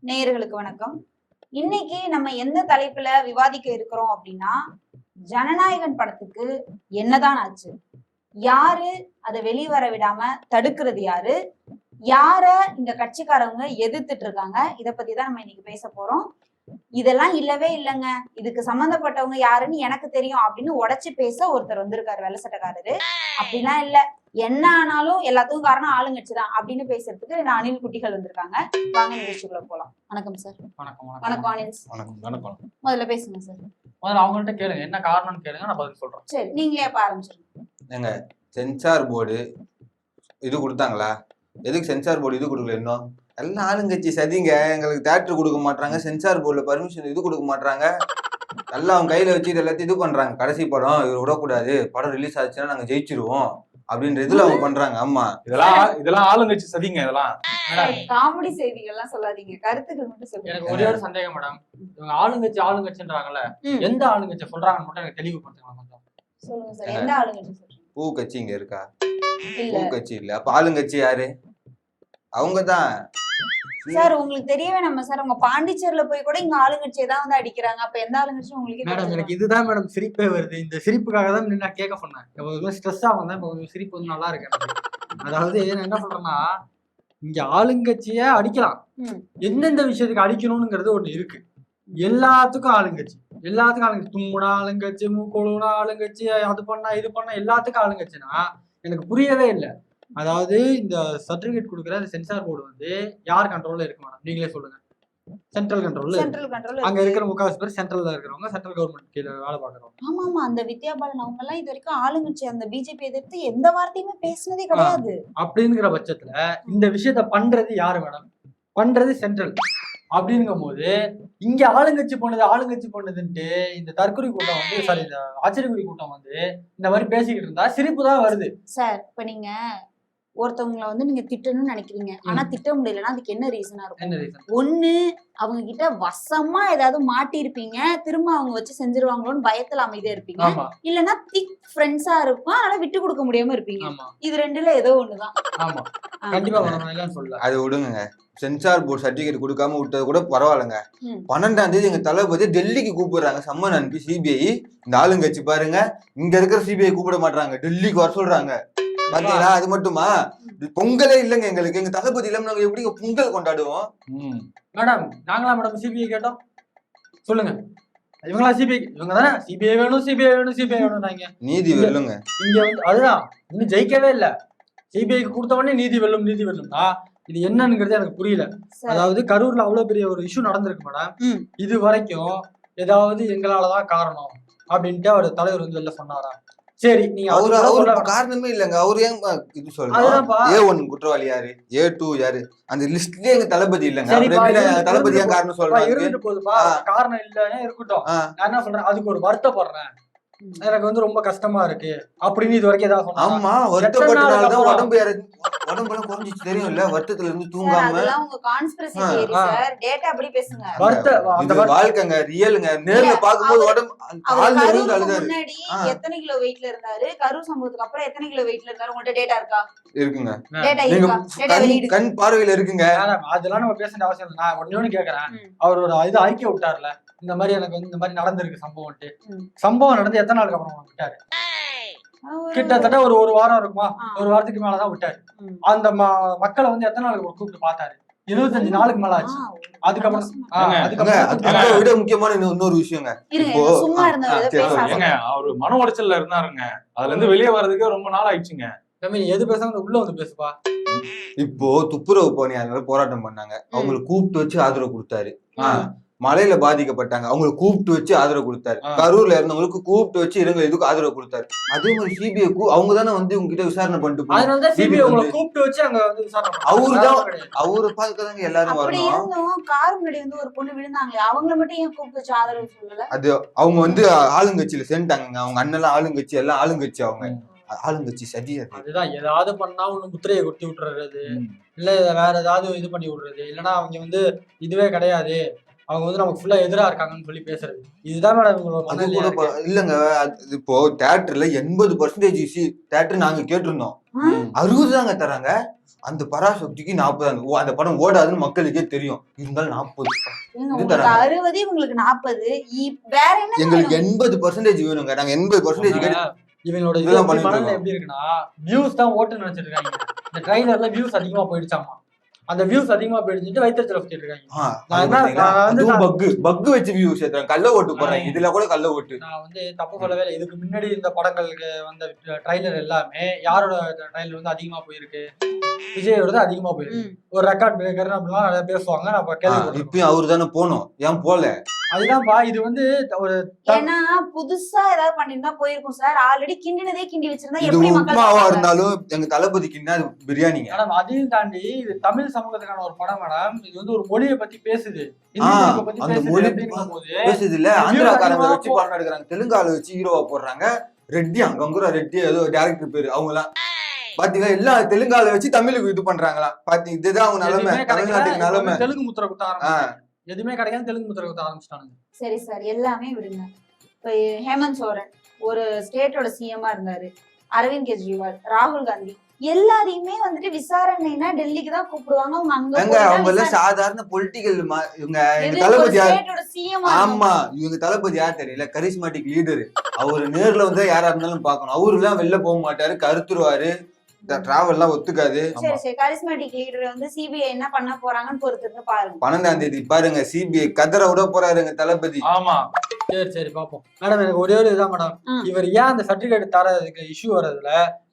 நேயர்களுக்கு வணக்கம். இன்னைக்கு நம்ம எந்த தலைப்புல விவாதிக்க இருக்கிறோம் அப்படின்னா, ஜனநாயகன் படத்துக்கு என்னதான் ஆச்சு? யாரு அதை வெளிவர விடாம தடுக்கிறது யாரு? யார இந்த கட்சிக்காரவங்க எதிர்த்துட்டு இருக்காங்க? இத பத்தி தான் நம்ம இன்னைக்கு பேச போறோம். இதெல்லாம் இல்லவே இல்லைங்க, இதுக்கு சம்பந்தப்பட்டவங்க யாருன்னு எனக்கு தெரியும் அப்படின்னு உடைச்சு பேச ஒருத்தர் வந்திருக்காரு, வெள்ளை சட்டக்காரரு. அப்படிலாம் இல்ல, என்ன ஆனாலும் எல்லாத்துக்கும் காரணம் ஆளுங்கட்சி தான் அப்படின்னு பேசுறதுக்கு அணில் குட்டிகள் வந்திருக்காங்க. வாங்க நிகழ்ச்சிக்குள்ள போலாம். வணக்கம் சார். வணக்கம் அனில். முதல்ல பேசுங்க சார். முதல்ல அவங்கள்ட்ட கேளுங்க, என்ன காரணம்னு கேளுங்க, நான் பதில் சொல்றேன். சரி, நீங்களே எப்ப ஆரம்பிச்சிருங்க. ஏங்க சென்சார் போர்டு இது கொடுத்தாங்களா? எதுக்கு சென்சார் போர்டு இது கொடுக்கல? இன்னும் எல்லாம் ஆளுங்கட்சி சதிங்க. எங்களுக்கு தேட்டர் கொடுக்க மாட்டாங்க, சென்சார் போர்டுல பர்மிஷன் இது கொடுக்க மாட்டாங்க, எல்லாம் அவங்க கையில வச்சுட்டு எல்லாத்தையும் இது பண்றாங்க. கடைசி படம் இவர் விடக்கூடாது, படம் ரிலீஸ் ஆச்சுன்னா நாங்க ஜெயிச்சிருவோம் அப்படின்ற இதுல அவங்க பண்றாங்க. ஆமா, இதெல்லாம் ஆளுங்கட்சி சதிங்க. இதெல்லாம் காமெடி செய்திகள் எல்லாம் சொல்லாதீங்க, கருத்துக்கள் மட்டும் சொல்லுங்க. எனக்கு ஒரே ஒரு சந்தேகம் மேடம், இவங்க ஆளுங்கட்சின்றாங்கல்ல, எந்த ஆளுங்கட்சி சொல்றாங்கன்னு மட்டும் எனக்கு தெளிவுபடுத்துங்க கொஞ்சம். சொல்லுங்க சார், எந்த ஆளுங்கட்சி சொல்றீங்க? பூ கட்சி இங்க இருக்கா? இல்ல பூ கட்சி இல்ல, அப்ப ஆளுங்கட்சி யாரு? அவங்கதான் சார். உங்களுக்கு தெரியவே நம்ம சார், உங்க பாண்டிச்சேரியில போய் கூட இங்க ஆளுங்கட்சியை தான் வந்து அடிக்கிறாங்க. அப்ப எந்த ஆளுங்கட்சி உங்களுக்கு? மேடம் எனக்கு இதுதான் மேடம் சிரிப்பே வருது. இந்த சிரிப்புக்காக தான் நான் கேட்க சொன்னேன். ஸ்ட்ரெஸ் ஆகும் தான், இப்போ சிரிப்பு வந்து நல்லா இருக்கு எனக்கு. அதாவது நான் என்ன சொல்றேன்னா, இங்க ஆளுங்கட்சிய அடிக்கலாம், எந்தெந்த விஷயத்துக்கு அடிக்கணும்ங்கிறது ஒண்ணு இருக்கு. எல்லாத்துக்கும் ஆளுங்கட்சி, எல்லாத்துக்கும் ஆளுங்கட்சி. தும்முனா ஆளுங்கட்சி, மூக்கொழுனா ஆளுங்கட்சி, அது பண்ணா இது பண்ணா எல்லாத்துக்கும் ஆளுங்கட்சினா எனக்கு புரியவே இல்லை. அதாவது இந்த சர்டிபிகேட் கொடுக்குற அந்த சென்சார் போர்டு வந்து யார் கண்ட்ரோல்ல இருக்கு மேடம்? நீங்களே சொல்லுங்க. சென்ட்ரல் கண்ட்ரோல்ல. அங்க இருக்கிற முக்காவாசி பேர் சென்ட்ரல்ல இருக்கிறவங்க, சென்ட்ரல் கவர்மெண்ட் கீழே வேலை பாக்குறவங்க. ஆமா ஆமா, அந்த வித்யா பாலன் அவங்க எல்லாம் இது வரைக்கும் ஆளுங்கட்சி அந்த பிஜேபி எதிர்த்து எந்த வார்த்தையுமே பேசினதே கிடையாது. அப்படிங்கிற பட்சத்துல இந்த விஷயத்த பண்றது யாரு மேடம்? பண்றது சென்ட்ரல். அப்படிங்கும் போது இங்க ஆளுங்கட்சி பண்ணுதுன்ட்டு இந்த தற்கொலை கூட்டம் வந்து சாரி இந்த ஆச்சரியக்குறி கூட்டம் வந்து இந்த மாதிரி பேசிக்கிட்டு இருந்தா சிரிப்பு தான் வருது சார். இப்ப நீங்க ஒருத்தவங்களை வந்து நீங்க திட்டணும்னு நினைக்கிறீங்க, ஆனா திட்ட முடியலன்னா அதுக்கு என்ன ரீசனா இருக்கும்? ஒண்ணு, அவங்க கிட்ட வசமா ஏதாவது மாட்டி இருப்பீங்க, திரும்ப அவங்க வச்சு செஞ்சிருவாங்களோன்னு பயத்துல அமைதியா இருப்பீங்க. இல்லன்னா திக் ஃப்ரெண்ட்ஸா இருக்கும், அதனால விட்டு கொடுக்க முடியாம இருப்பீங்க. இது ரெண்டுல ஏதோ ஒண்ணுதான். அது விடுங்க. சென்சார் போர்டு சர்டிபிகேட் கொடுக்காம விட்டது கூட பரவாயில்லைங்க. 12ஆம் தேதி எங்க தளபதி டெல்லிக்கு கூப்பிடுறாங்க, சம்மன் அனுப்பி சிபிஐ. இந்த ஆளுங்கட்சி பாருங்க, இங்க இருக்கிற சிபிஐ கூப்பிட மாட்டாங்க, டெல்லிக்கு வர சொல்றாங்க. பாத்தீங்களா? அது மட்டுமா, பொங்கலே இல்லைங்க எங்களுக்கு. எங்க தளபதி இல்லாம நாங்க எப்படி பொங்கல் கொண்டாடுவோம்? மேடம் நாங்களா மேடம் சிபிஐ கேட்டோம்? சொல்லுங்க. இவங்களா சிபிஐ? இவங்க தானே சிபிஐ வேணும் சிபிஐ வேணும் சிபிஐ வேணும். நீதி வெல்லுங்க. இங்க வந்து அதுதான் இன்னும் ஜெயிக்கவே இல்லை. சிபிஐக்கு கொடுத்த உடனே நீதி வெல்லும் நீதி வெல்லும்னா இது என்னங்கிறது எனக்கு புரியல. அதாவது கரூர்ல அவ்வளவு பெரிய ஒரு இஷ்யூ நடந்திருக்கு மேடம், இது வரைக்கும் ஏதாவது எங்களாலதான் காரணம் அப்படின்ட்டு அவர் தலைவர் வந்து வெளில சொன்னாரா? சரி, நீங்க அவரு காரணமே இல்லங்க. அவரு ஏன் இது சொல்லுங்க? A1 குற்றவாளி யாரு, A2 யாரு, அந்த லிஸ்ட்லயே எங்க தளபதி இல்லங்க. தளபதி ஏன் காரணம் சொல்றாங்க? இருந்துட்டு போகுதுப்பா, காரணம் இல்லன்னு இருக்கட்டும். நான் என்ன சொல்றேன், அதுக்கு ஒரு வருத்தப்படுறேன். எனக்கு வந்து ரொம்ப கஷ்டமா இருக்கு அப்படின்னு இது வரைக்கும் ஏதாவது சொன்னாங்க? ஆமா, வருத்தப்பட்டனாலதான் உடம்புலாம் குறைஞ்சிச்சு தெரியும்ல, வருத்தத்துல இருந்து தூங்காம. வாழ்க்கைங்க, ரியலுங்க. நேர்ல பாக்கும்போது உடம்பு முன்னாடி எத்தனை கிலோ வெயிட்ல இருந்தாரு, கரூர் சம்பவத்துக்கு அப்புறம் எத்தனை கிலோ வெயிட்ல இருந்தாரு உங்கள்ட்ட டேட்டா இருக்கா? இருக்குங்க, கண் பார்வையில இருக்குங்க. அதெல்லாம் நம்ம பேச அவசியம் இல்லை. நான் ஒண்ணு கேக்குறேன், அவர் ஒரு இது அறிக்கை விட்டார்ல, இந்த மாதிரி எனக்கு வந்து இந்த மாதிரி நடந்திருக்கு சம்பவம் நடந்து எத்தனை நாளுக்கு அப்புறம் விட்டாரு? கிட்டத்தட்ட ஒரு வாரம் இருக்குமா, ஒரு வாரத்துக்கு மேலதான் விட்டாரு. அந்த மக்களை வந்து எத்தனை நாளுக்கு கூப்பிட்டு பார்த்தாரு? 25 நாளுக்கு மேல ஆச்சு. அதுக்கப்புறம் விட முக்கியமான இன்னொரு விஷயங்க, இப்போ அவரு மன உடைச்சல்ல இருந்தாருங்க, அதுல இருந்து வெளியே வர்றதுக்கு ரொம்ப நாள் ஆயிடுச்சுங்க. எது பேசாம உள்ள வந்து பேசுப்பா. இப்போ துப்புரவு பணியாளர்கள் போராட்டம் பண்ணாங்க, அவங்களுக்கு கூப்பிட்டு வச்சு ஆதரவு கொடுத்தாரு. மழையில பாதிக்கப்பட்டாங்க, அவங்களை கூப்பிட்டு வச்சு ஆதரவு கொடுத்தாரு. கரூர்ல இருந்தவங்களுக்கு கூப்பிட்டு வச்சு இருங்க இதுக்கு ஆதரவு கொடுத்தாரு. அதே மாதிரி சிபிஐ அவங்க தானே வந்து உங்ககிட்ட விசாரணை பண்ணிட்டு அவரு பாக்கதாங்க எல்லாரும் வரணும். கார் முன்னாடி வந்து ஒரு பொண்ணு விழுந்தாங்களே, அவங்கள மட்டும் ஏன் கூப்பிட்டு வச்சு ஆதரவு சொல்லல? அது அவங்க வந்து ஆளுங்கட்சியில சேர்ந்துட்டாங்க. அவங்க அண்ணெல்லாம் ஆளுங்கட்சி, எல்லாம் ஆளுங்கட்சி. அவங்க ஆளுங்கட்சி சதி. அதுதான் ஏதாவது பண்ணா ஒண்ணு முத்திரையை கொட்டி விட்டுறது, இல்ல வேற ஏதாவது இது பண்ணி விடுறது, இல்லைன்னா அவங்க வந்து இதுவே கிடையாது, அவங்க வந்து நமக்கு ஃபுல்லா எதிரா இருக்காங்கன்னு சொல்லி பேசுறது. இதுதான் மேடம் இல்லங்க. இப்போ தியேட்டர்ல 80% தியேட்டர் நாங்க கேட்டிருந்தோம், 60 தாங்க தராங்க. அந்த பராசக்திக்கு 40 அந்த படம் ஓடாதுன்னு மக்களுக்கே தெரியும். இருந்தாலும் 40 உங்களுக்கு 60 உங்களுக்கு 40 வேற என்ன எங்களுக்கு 80% வேணுங்க. நாங்க 80% கேட்டு இவங்களோட இதெல்லாம் பண்ணிட்டு மனநிலை இருக்கோம். எப்படி இருக்குன்னா வியூஸ் தான் ஓட்டுன்னு நினைச்சிட்டு இருக்காங்க. இந்த ட்ரைலர்ல வியூஸ் அதிகமா போயிடுச்சாமா. அந்த வியூஸ் அதிகமா போயிடுச்சுட்டு வயிற்றுல சுத்திட்டு இருக்காங்க. பக் வச்சு வியூஸ் ஏத்துறாங்க. கள்ள ஓட்டு போறாங்க. இதுல கூட கள்ள ஓட்டு. நான் வந்து தப்பு சொல்லவே இல்லை. இதுக்கு முன்னாடி இந்த படங்களுக்கு வந்த ட்ரைலர் எல்லாமே யாரோட ட்ரைலர் வந்து அதிகமா போயிருக்கு? விஜயோட அதிகமா போயிருக்கு. ஒரு ரெக்கார்ட் பிரேக்கர் அப்படிலாம் நிறைய பேசுவாங்க. நான் கேள்வி இப்பயும் அவரு தானே போனோம், ஏன் போல? அதுதான்ப்பா இது வந்து ஒரு ஏன்னா புதுசா ஏதாவது பண்ணிருந்தா போயிருக்கும் சார். ஆல்ரெடி கிண்டினதே கிண்டி வச்சிருந்தா இது எப்படி உப்மாவா மக்கள் இருந்தாலும் எங்க தளபதிக்குன்னா அது பிரியாணிங்க. மேடம் அதையும் தாண்டி இது தமிழ் சமூகத்துக்கான ஒரு படம் மேடம். இது வந்து ஒரு மொழியை பத்தி பேசுது. அந்த மொழி பேசுது இல்ல. ஆந்திராக்காரங்க வச்சு படம் எடுக்கிறாங்க, தெலுங்கால வச்சு ஹீரோவா போடுறாங்க. ரெட்டி அங்கங்குற ரெட்டி ஏதோ டேரக்டர் பேரு அவங்க எல்லாம் பாத்தீங்கன்னா எல்லாம் தெலுங்கால வச்சு தமிழுக்கு இது பண்றாங்களா பாத்தீங்க. இதுதான் அவங்க நிலைமை, தமிழ்நாட்டுக்கு நிலைமை. தெலுங்கு முத்திரை குத்த ஆரம்பிச்சாங்க. எதுவுமே கிடைக்காது, தெலுங்கு முத்திரை குத்த ஆரம்பிச்சிட்டாங்க. சரி சார், எல்லாமே விடுங்க. இப்ப ஹேமந்த் சோரன் ஒரு ஸ்டேட்டோட சிஎம்மா இருந்தாரு, அரவிந்த் கெஜ்ரிவால், ராகுல் காந்தி எல்லாரையுமே வந்துட்டு விசாரணைனா டெல்லிக்கு தான் கூப்பிடுவாங்க. அவங்க எல்லாம் சாதாரண பொலிட்டிக்கல் இவங்க தளபதி யார்? ஆமா, இவங்க தளபதி யார் தெரியல, கரிஸ்மாட்டிக் லீடர். அவரு நேர்ல வந்து யாரா இருந்தாலும் பாக்கணும். அவரு எல்லாம் வெளில போக மாட்டாரு, கருத்துருவாரு, டிராவல் எல்லாம் ஒத்துக்காது. சரி சரி, கரிஸ்மாட்டிக் லீடர் வந்து சிபிஐ என்ன பண்ண போறாங்கன்னு பொறுத்து பாருங்க. 12ஆம் தேதி பாருங்க, சிபிஐ கதற விட போறாருங்க தளபதி. ஆமா, சரி சரி பாப்போம். மேடம் எனக்கு ஒரே ஒரு இதுதான் மேடம், இவர் ஏன் அந்த சர்டிபிகேட் தரதுக்கு இஷ்யூ வர்றதுல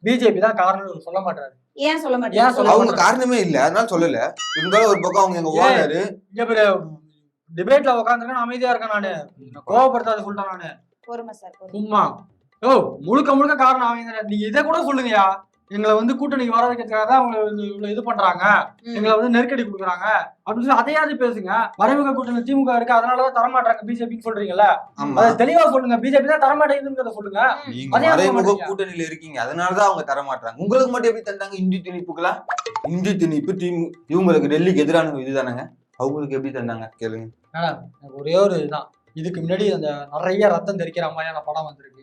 பிஜேபி தான் காரணம் சொல்ல மாட்டாரு. ஏன் சொல்ல மாட்டாரு? அவங்க காரணமே இல்ல, அதனால சொல்லல. இருந்தாலும் ஒரு பக்கம் அவங்க எங்க ஓனரு டிபேட்ல உட்காந்துருக்கேன், அமைதியா இருக்கேன். நானு கோவப்படுத்தாத சொல்லிட்டேன் நானு. பொறுமை சார், சும்மா முழுக்க முழுக்க காரணம் அவங்க. நீங்க இதை கூட சொல்லுங்கயா, எங்களை வந்து கூட்டணிக்கு வர வைக்கிறதுக்காக தான் அவங்க இவ்வளவு இது பண்றாங்க, எங்களை வந்து நெருக்கடி கொடுக்குறாங்க அப்படின்னு சொல்லி அதையாவது பேசுங்க. மறைமுக கூட்டணி திமுக இருக்கு, அதனாலதான் தரமாட்டாங்க பிஜேபின்னு சொல்றீங்கல்ல, அதை தெளிவா சொல்லுங்க. பிஜேபி தான் தரமாட்டேங்குதுன்றத சொல்லுங்க. மறைமுக கூட்டணியில இருக்கீங்க, அதனாலதான் அவங்க தரமாட்டாங்க. உங்களுக்கு மட்டும் எப்படி தந்தாங்க இந்தி திணிப்புக்கெல்லாம்? இந்தி திணிப்பு இவங்களுக்கு டெல்லிக்கு எதிரான இதுதானங்க, அவங்களுக்கு எப்படி தந்தாங்க கேளுங்க. ஒரே ஒரு இதுதான், இதுக்கு முன்னாடி அந்த நிறைய ரத்தம் தெரிக்கிற மாதிரியான படம் வந்திருக்கு.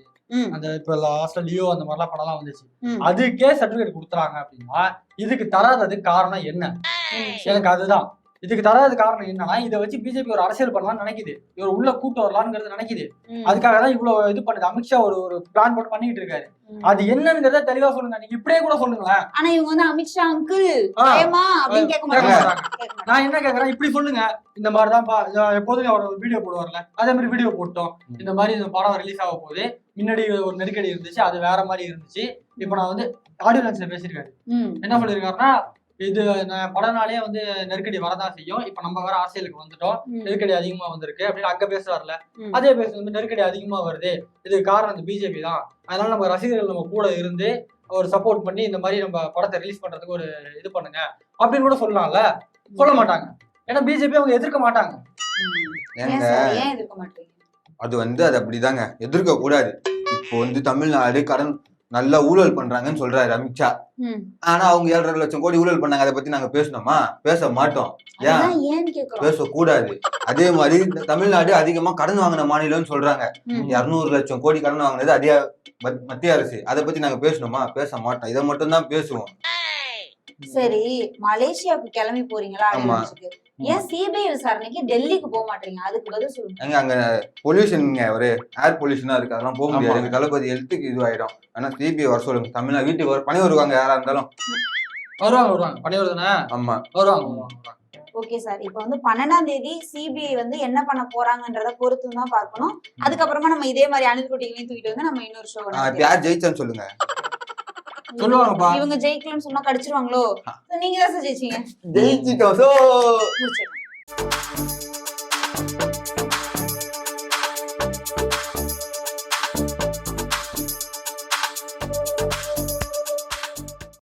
அந்த இப்ப லாஸ்ட்ல லியோ அந்த மாதிரிலாம் படம் எல்லாம் வந்துச்சு. அதுக்கே சர்டிபிகேட் கொடுத்துறாங்க அப்படின்னா இதுக்கு தராதது காரணம் என்ன? எனக்கு அதுதான் இதுக்கு தராத காரணம் என்னன்னா, இதை வச்சு பிஜேபி ஒரு அரசியல் பண்ணலாம்னு நினைக்குது, இவர் உள்ள கூட்டு வரலாம்ங்கிறது நினைக்குது. அதுக்காக தான் இவ்வளவு இது பண்ணுது. அமித்ஷா ஒரு பிளான் போட்டு பண்ணிட்டு இருக்காரு. அது என்னங்கிறத தெளிவா சொல்லுங்க. நீங்க இப்படியே கூட சொல்லுங்களேன். ஆனா இவங்க வந்து அமித்ஷா அங்கிள் அப்படின்னு கேட்க மாட்டாங்க. நான் என்ன கேக்குறேன், இப்படி சொல்லுங்க. இந்த மாதிரிதான்ப்பா எப்போதும் அவர் ஒரு வீடியோ போடுவார்ல, அதே மாதிரி வீடியோ போட்டோம். இந்த மாதிரி இந்த படம் ரிலீஸ் ஆக போகுது, முன்னாடி ஒரு நெருக்கடி இருந்துச்சு, அது வேற மாதிரி இருந்துச்சு. இப்ப நான் வந்து ஆடியோ லான்ச்ல பேசியிருக்காரு. என்ன சொல்லியிருக்காருன்னா, இது படனாலே வந்து நெருக்கடி வரதான் செய்யும். இப்ப நம்ம வேற அரசியலுக்கு வந்துட்டோம், நெருக்கடி அதிகமா வந்திருக்கு அப்படின்னு அங்க பேசுறாருல. அதே பேசுறது நெருக்கடி அதிகமா வருது, இதுக்கு காரணம் இந்த பிஜேபி தான். அதனால நம்ம ரசிகர்கள் நம்ம கூட இருந்து ஒரு சப்போர்ட் பண்ணி இந்த மாதிரி நம்ம படத்தை ரிலீஸ் பண்றதுக்கு ஒரு இது பண்ணுங்க அப்படின்னு கூட சொல்லலாம்ல. சொல்ல மாட்டாங்க, ஏன்னா பிஜேபி அவங்க எதிர்க்க மாட்டாங்க. அது வந்து அது அப்படிதாங்க, எதிர்க்க கூடாது. இப்போ வந்து தமிழ்நாடு கடன் நல்லா ஊழல் பண்றாங்கன்னு சொல்றாரு அமித்ஷா. ஆனா அவங்க 7.5 லட்சம் கோடி ஊழல் பண்ணாங்க, அதை பத்தி நாங்க பேசணுமா? பேச மாட்டோம். ஏன் பேசக்கூடாது? அதே மாதிரி தமிழ்நாடு அதிகமா கடன் வாங்கின மாநிலம்னு சொல்றாங்க. 200 லட்சம் கோடி கடன் வாங்கினது அதே மத்திய அரசு. அதை பத்தி நாங்க பேசணுமா? பேச மாட்டோம். இதை மட்டும் தான் பேசுவோம். சரி, மலேசியாவுக்கு கிளம்பி போறீங்களா? ஏன் சிபிஐ விசாரணைக்கு டெல்லிக்கு போக மாட்டீங்க? அதுக்கு பதில் சொல்லுங்க. அங்க பொல்யூஷன்ங்க, ஒரு ஏர் பொல்யூஷனா இருக்கு, அதெல்லாம் போக முடியாது. எங்க தளபதி ஹெல்த்துக்கு இதுவாயிடும். ஆனா சிபிஐ வர சொல்லுங்க. தமிழ்நாடு வீட்டுக்கு பணி வருவாங்க, யாரா இருந்தாலும் வருவாங்க. பணி வருதுன்னா ஆமா வருவாங்க. ஓகே சார், இப்ப வந்து 12ஆம் தேதி சிபிஐ வந்து என்ன பண்ண போறாங்கன்றத பொறுத்து தான் பார்க்கணும். அதுக்கப்புறமா நம்ம இதே மாதிரி அனில் குட்டிகளையும் தூக்கிட்டு வந்து நம்ம இன்னொரு ஷோ யார் ஜெயிச்சான்னு சொல்லுங்க. இவங்க ஜெயிக்கலன்னு சொன்னா கடிச்சிருவாங்களோ? நீங்க தான் சார் ஜெயிச்சீங்க. ஜெயிச்சிட்டோம்.